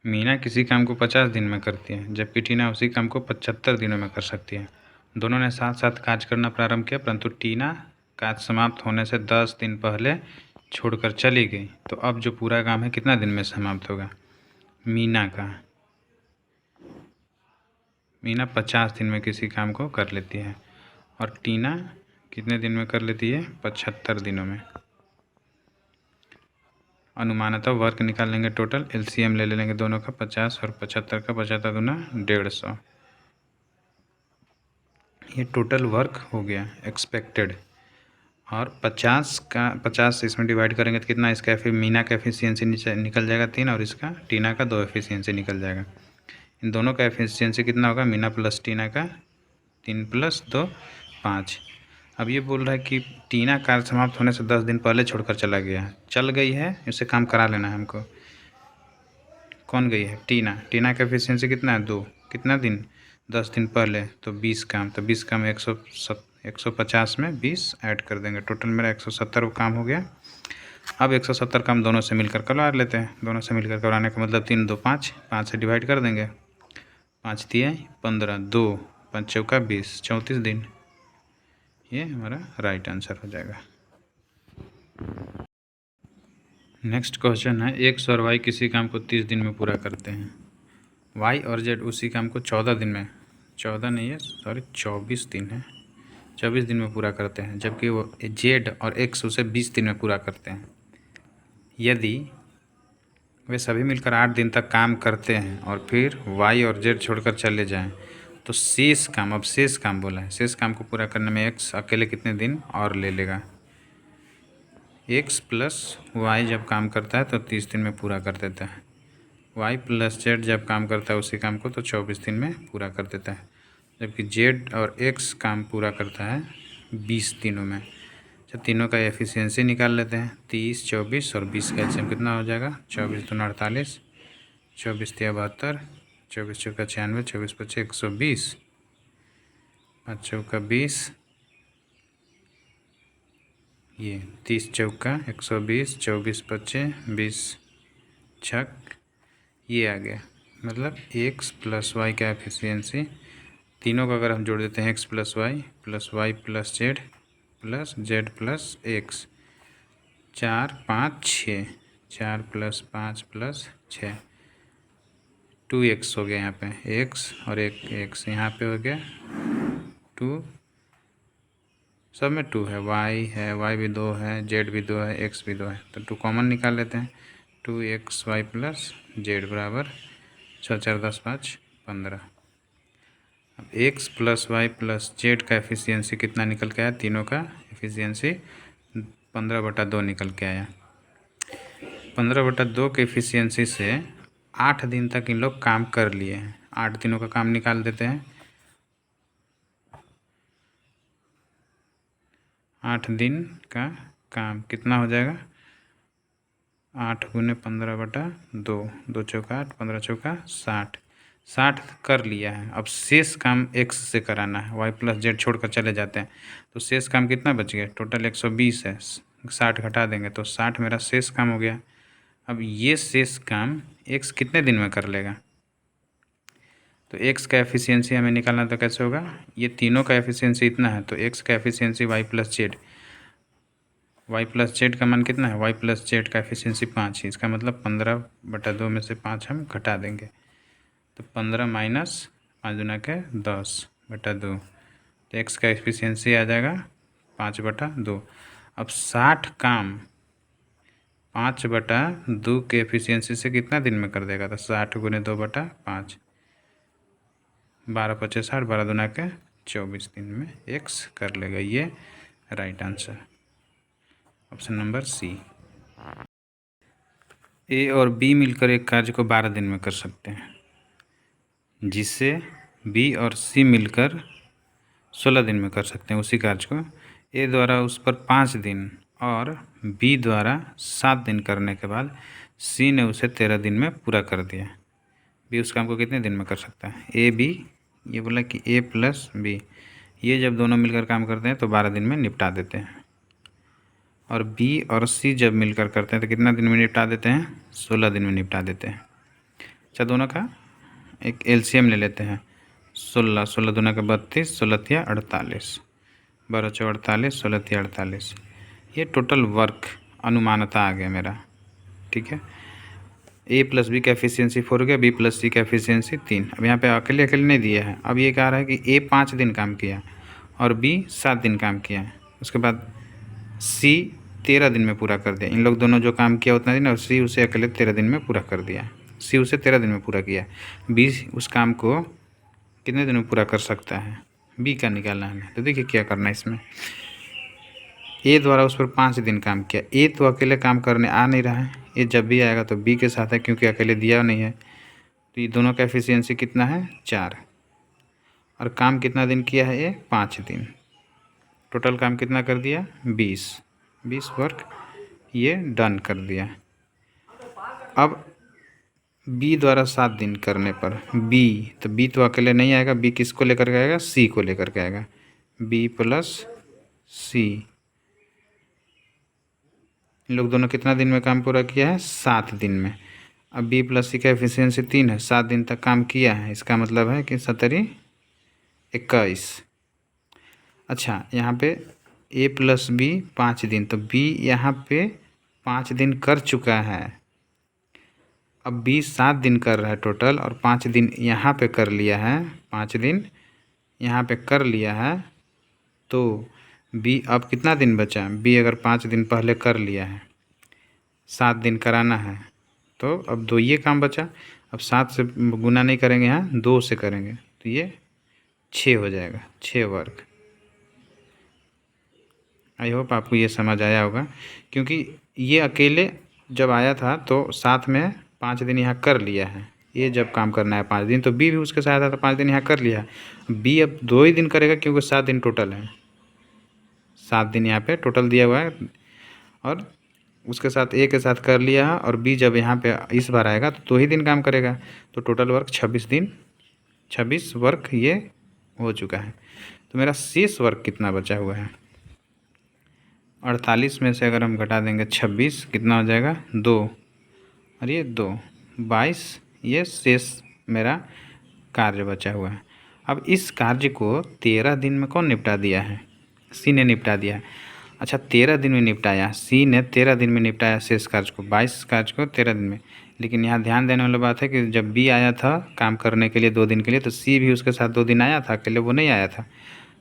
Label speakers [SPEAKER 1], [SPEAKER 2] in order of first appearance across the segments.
[SPEAKER 1] मीना किसी काम को 50 दिन में करती है, जबकि टीना उसी काम को 75 दिनों में कर सकती है। दोनों ने साथ साथ काज करना प्रारंभ किया, परंतु टीना काज समाप्त होने से 10 दिन पहले छोड़कर चली गई। तो अब जो पूरा काम है कितना दिन में समाप्त होगा? मीना का। मीना 50 दिन में किसी काम को कर लेती है और टीना कितने दिन में कर लेती है? 75 दिनों में। अनुमानतः वर्क निकाल लेंगे, टोटल एलसीएम ले लेंगे दोनों का, 50 और 75 का, 75 दूना 150। ये टोटल वर्क हो गया एक्सपेक्टेड। और 50 का 50 इसमें डिवाइड करेंगे तो कितना इसका मीना का एफिशिएंसी निकल जाएगा 3 और इसका टीना का 2 एफिशिएंसी निकल जाएगा। इन दोनों का एफिशिएंसी कितना होगा? मीना प्लस टीना का 3 + 2 5। अब ये बोल रहा है कि टीना कार्य समाप्त होने से 10 दिन पहले छोड़कर चला गया, चल गई है, इससे काम करा लेना है हमको। कौन गई है? टीना। टीना का एफिशिएंसी कितना है? 2। कितना दिन? 10 दिन पहले, तो 20 काम। तो 20 काम 150 में 20 ऐड कर देंगे, टोटल मेरा 170 काम हो गया। अब 170 काम दोनों से मिलकर करवा लेते हैं। दोनों से मिलकर करवाने का मतलब 3 2 5, 5 से डिवाइड कर देंगे, 5 दिए 15, 2 5 चौका 20, 34 दिन। ये हमारा राइट आंसर हो जाएगा। नेक्स्ट क्वेश्चन है, एक्स और वाई किसी काम को 30 दिन में पूरा करते हैं। वाई और जेड उसी काम को 14 दिन में, 14 नहीं है सॉरी 24 दिन है, 24 दिन में पूरा करते हैं, जबकि वो जेड और एक्स उसे 20 दिन में पूरा करते हैं। यदि वे सभी मिलकर 8 दिन तक काम करते हैं और फिर वाई और जेड छोड़कर चले जाएं, तो शेष काम, अब शेष काम बोला है, शेष काम को पूरा करने में एक्स अकेले कितने दिन और ले लेगा? एक्स प्लस वाई जब काम करता है तो 30 दिन में पूरा कर देता है, वाई प्लस जेड जब काम करता है उसी काम को तो 24 दिन में पूरा कर देता है, जबकि जेड और एक्स काम पूरा करता है 20 दिनों में। तो तीनों का एफिशिएंसी निकाल लेते हैं, 30, 24 और 20 का एलसीएम कितना हो जाएगा? 24 दूना 48, 24 तिया 72, 24 चौका 96, 24 पचे 120, 5 चौका 20, ये 30 चौका 120, 24 पचे 20 छक, ये आ गया। मतलब एक्स प्लस वाई का एफिशिएंसी, तीनों का अगर हम जोड़ देते हैं, X plus Y plus Z plus X, 4 5 6, 4 + 5 + 6, 2x हो गया यहाँ पे, एक्स और एक एक्स यहाँ पे हो गया 2, सब में 2 है, वाई भी 2 है, जेड भी 2 है, एक्स भी 2 है, तो 2 कॉमन निकाल लेते हैं। 2xy + जेड बराबर 6 4 10 5 15। अब X plus Y plus Z का एफिशिएंसी कितना निकल के आया? तीनों का एफिशिएंसी 15/2 निकल के आया। 15/2 के एफिशिएंसी से 8 दिन तक इन लोग काम कर लिए हैं। 8 दिनों का काम निकाल देते हैं। 8 दिन का काम कितना हो जाएगा? 8 × 15/2, 2 चौका 8, 15 चौका 60, 60 कर लिया है। अब शेष काम एक्स से कराना है, वाई प्लस जेड छोड़कर चले जाते हैं, तो शेष काम कितना बच गया? टोटल 120 है, 60 घटा देंगे तो 60 मेरा शेष काम हो गया। अब ये शेष काम एक्स कितने दिन में कर लेगा? तो एक्स का एफिशिएंसी हमें निकालना तो कैसे होगा? ये तीनों का एफिशिएंसी इतना है तो एक्स का एफिशिएंसी वाई प्लस जेड का मान कितना है? वाई प्लस जेड का एफिशिएंसी 5 है, इसका मतलब 15/2 में से 5 हम घटा देंगे, तो 15 माइनस 5 दूना के 10/2, तो एक्स का एफिशिएंसी आ जाएगा 5/2। अब 60 काम 5/2 के एफिशिएंसी से कितना दिन में कर देगा? तो 60 × 2/5, 12 × 5 = 60, 12 दूना के 24 दिन में एक्स कर लेगा। ये right answer, option number C. A और बी मिलकर एक कार्य को 12 दिन में कर सकते हैं, जिससे बी और सी मिलकर 16 दिन में कर सकते हैं उसी कार्य को। ए द्वारा उस पर 5 दिन और बी द्वारा 7 दिन करने के बाद सी ने उसे 13 दिन में पूरा कर दिया। बी उस काम को कितने दिन में कर सकता है? ए बी, ये बोला कि ए प्लस बी, ये जब दोनों मिलकर काम करते हैं तो 12 दिन में निपटा देते हैं, और बी और सी जब मिलकर करते हैं तो कितना दिन में निपटा देते हैं? 16 दिन में निपटा देते हैं। अच्छा दोनों का एक एलसीएम ले लेते हैं। 16 16 दूना का 32, 16 तिया 48, 12 चौ 48, 16 तिया 48। ये टोटल वर्क अनुमानता आ गया मेरा। ठीक है, ए प्लस बी का एफिशिएंसी 4 हो गया, बी प्लस सी का एफिशिएंसी 3। अब यहाँ पे अकेले अकेले नहीं दिया है। अब ये कह रहा है कि ए 5 दिन काम किया और बी 7 दिन काम किया। उसके बाद सी 13 दिन में पूरा कर दिया। इन लोग दोनों जो काम किया उतना दिन, और सी उसे अकेले 13 दिन में पूरा कर दिया। सी उसे 13 दिन में पूरा किया। बी उस काम को कितने दिन में पूरा कर सकता है, बी का निकालना है हमें। तो देखिए क्या करना है इसमें। ए द्वारा उस पर 5 दिन काम किया। ए तो अकेले काम करने आ नहीं रहा है, ये जब भी आएगा तो बी के साथ है क्योंकि अकेले दिया नहीं है। तो ये दोनों का एफिशिएंसी कितना है 4। और काम कितना दिन किया है ये 5 दिन। टोटल काम कितना कर दिया 20 वर्क ये डन कर दिया। अब बी द्वारा 7 दिन करने पर बी, तो बी तो अकेले नहीं आएगा, बी किसको लेकर के आएगा, सी को लेकर के आएगा। बी प्लस सी, इन लोग दोनों कितना दिन में काम पूरा किया है 7 दिन में। अब बी प्लस सी का एफिशिएंसी 3 है, 7 दिन तक काम किया है, इसका मतलब है कि 7 21। अच्छा यहाँ पे ए प्लस बी 5 दिन, तो बी यहाँ पे 5 दिन कर चुका है। अब बी 7 दिन कर रहा है टोटल, और 5 दिन यहाँ पे कर लिया है, 5 दिन यहाँ पे कर लिया है। तो बी अब कितना दिन बचा, बी अगर 5 दिन पहले कर लिया है, 7 दिन कराना है, तो अब 2 ये काम बचा। अब 7 से गुना नहीं करेंगे, यहाँ 2 से करेंगे, तो ये 6 हो जाएगा, 6 वर्क। आई होप आपको ये समझ आया होगा, क्योंकि ये अकेले जब आया था तो साथ में 5 दिन यहाँ कर लिया है। ये जब काम करना है 5 दिन, तो बी भी उसके साथ आता, 5 दिन यहाँ कर लिया। बी अब 2 ही दिन करेगा क्योंकि 7 दिन टोटल है, 7 दिन यहाँ पे टोटल दिया हुआ है, और उसके साथ ए के साथ कर लिया है। और बी जब यहाँ पे इस बार आएगा तो 2 ही दिन काम करेगा, तो टोटल वर्क 26 दिन, 26 वर्क ये हो चुका है। तो मेरा शेष वर्क कितना बचा हुआ है 48 में से अगर हम घटा देंगे 26, कितना हो जाएगा 2, और ये 2 22। ये शेष मेरा कार्य बचा हुआ है। अब इस कार्य को 13 दिन में कौन निपटा दिया है, सी ने निपटा दिया है। अच्छा 13 दिन में निपटाया, सी ने 13 दिन में निपटाया शेष कार्य को, 22 कार्य को 13 दिन में। लेकिन यहाँ ध्यान देने वाली बात है कि जब बी आया था काम करने के लिए 2 दिन के लिए, तो सी भी उसके साथ 2 दिन आया था, अकेले वो नहीं आया था,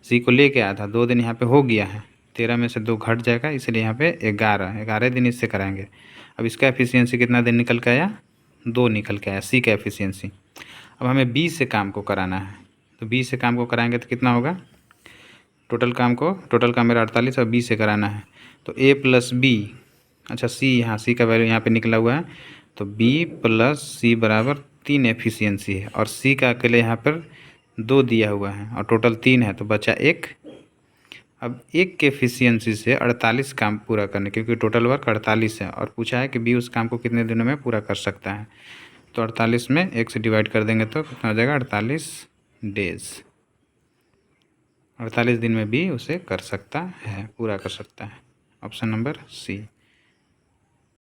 [SPEAKER 1] सी को लेके आया था। 2 दिन यहाँ पे हो गया है, 13 में से 2 घट जाएगा, इसलिए यहाँ पे 11 दिन इससे कराएंगे। अब इसका एफिशिएंसी कितना दिन निकल के आया, 2 निकल के आया सी का एफिशिएंसी। अब हमें बी से काम को कराना है, तो बी से काम को कराएंगे तो कितना होगा, टोटल काम मेरा 48 और बी से कराना है, तो ए प्लस बी। अच्छा सी, यहाँ सी का वैल्यू यहाँ पे निकला हुआ है, तो बी प्लस सी बराबर 3 एफिशिएंसी है, और सी का अकेले यहाँ पर 2 दिया हुआ है, और टोटल 3 है, तो बचा 1। अब 1 के एफिशिएंसी से 48 काम पूरा करने, क्योंकि टोटल वर्क 48 है, और पूछा है कि बी उस काम को कितने दिनों में पूरा कर सकता है। तो 48 में 1 से डिवाइड कर देंगे तो कितना हो जाएगा 48 डेज। 48 दिन में भी उसे कर सकता है, पूरा कर सकता है। ऑप्शन नंबर सी।